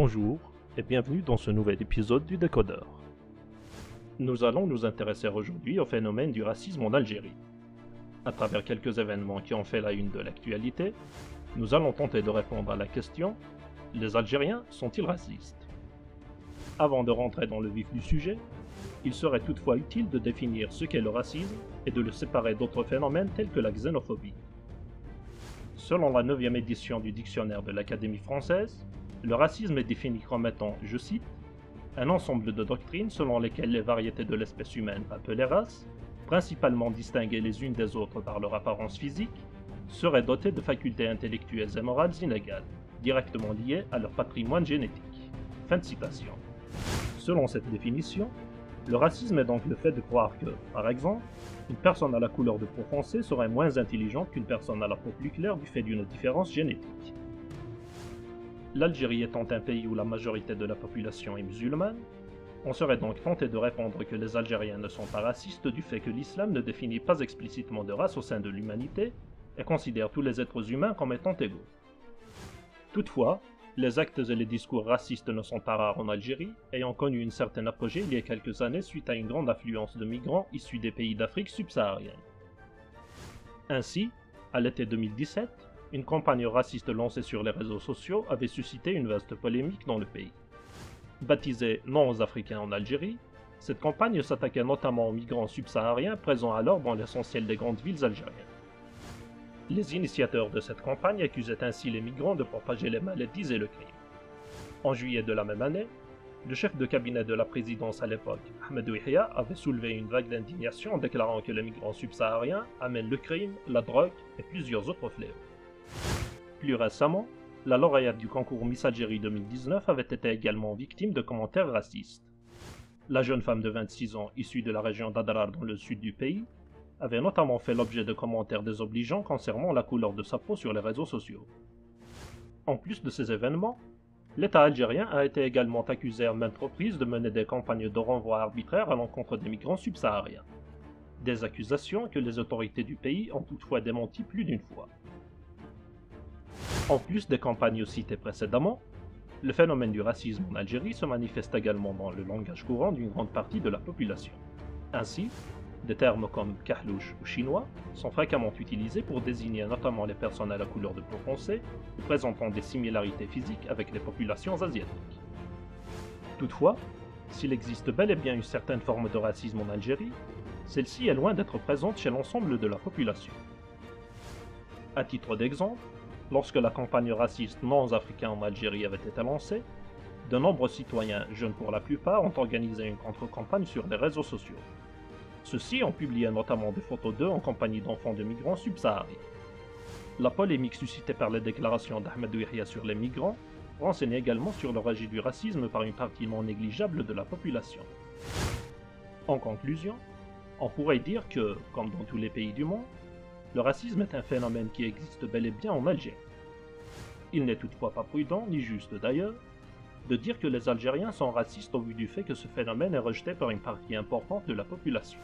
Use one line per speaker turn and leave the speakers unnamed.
Bonjour et bienvenue dans ce nouvel épisode du Décodeur. Nous allons nous intéresser aujourd'hui au phénomène du racisme en Algérie. À travers quelques événements qui ont fait la une de l'actualité, nous allons tenter de répondre à la question « Les Algériens sont-ils racistes ?» Avant de rentrer dans le vif du sujet, il serait toutefois utile de définir ce qu'est le racisme et de le séparer d'autres phénomènes tels que la xénophobie. Selon la 9e édition du dictionnaire de l'Académie française, le racisme est défini comme étant, je cite, « un ensemble de doctrines selon lesquelles les variétés de l'espèce humaine appelées races, principalement distinguées les unes des autres par leur apparence physique, seraient dotées de facultés intellectuelles et morales inégales, directement liées à leur patrimoine génétique. » Fin de citation. Selon cette définition, le racisme est donc le fait de croire que, par exemple, une personne à la couleur de peau foncée serait moins intelligente qu'une personne à la peau plus claire du fait d'une différence génétique. L'Algérie étant un pays où la majorité de la population est musulmane, on serait donc tenté de répondre que les Algériens ne sont pas racistes du fait que l'islam ne définit pas explicitement de race au sein de l'humanité et considère tous les êtres humains comme étant égaux. Toutefois, les actes et les discours racistes ne sont pas rares en Algérie, ayant connu une certaine apogée il y a quelques années suite à une grande affluence de migrants issus des pays d'Afrique subsaharienne. Ainsi, à l'été 2017, une campagne raciste lancée sur les réseaux sociaux avait suscité une vaste polémique dans le pays. Baptisée « Non aux Africains en Algérie », cette campagne s'attaquait notamment aux migrants subsahariens présents alors dans l'essentiel des grandes villes algériennes. Les initiateurs de cette campagne accusaient ainsi les migrants de propager les maladies et le crime. En juillet de la même année, le chef de cabinet de la présidence à l'époque, Ahmadou Yahya, avait soulevé une vague d'indignation en déclarant que les migrants subsahariens amènent le crime, la drogue et plusieurs autres fléaux. Plus récemment, la lauréate du concours Miss Algérie 2019 avait été également victime de commentaires racistes. La jeune femme de 26 ans issue de la région d'Adrar dans le sud du pays avait notamment fait l'objet de commentaires désobligeants concernant la couleur de sa peau sur les réseaux sociaux. En plus de ces événements, l'État algérien a été également accusé à maintes reprises de mener des campagnes de renvoi arbitraires à l'encontre des migrants subsahariens. Des accusations que les autorités du pays ont toutefois démenties plus d'une fois. En plus des campagnes citées précédemment, le phénomène du racisme en Algérie se manifeste également dans le langage courant d'une grande partie de la population. Ainsi, des termes comme kahlouche ou chinois sont fréquemment utilisés pour désigner notamment les personnes à la couleur de peau foncée ou présentant des similarités physiques avec les populations asiatiques. Toutefois, s'il existe bel et bien une certaine forme de racisme en Algérie, celle-ci est loin d'être présente chez l'ensemble de la population. À titre d'exemple, lorsque la campagne raciste Non aux Africains en Algérie avait été lancée, de nombreux citoyens, jeunes pour la plupart, ont organisé une contre-campagne sur les réseaux sociaux. Ceux-ci ont publié notamment des photos d'eux en compagnie d'enfants de migrants subsahariens. La polémique suscitée par les déclarations d'Ahmadou Yahya sur les migrants renseigne également sur l'origine du racisme par une partie non négligeable de la population. En conclusion, on pourrait dire que, comme dans tous les pays du monde, le racisme est un phénomène qui existe bel et bien en Algérie. Il n'est toutefois pas prudent, ni juste d'ailleurs, de dire que les Algériens sont racistes au vu du fait que ce phénomène est rejeté par une partie importante de la population.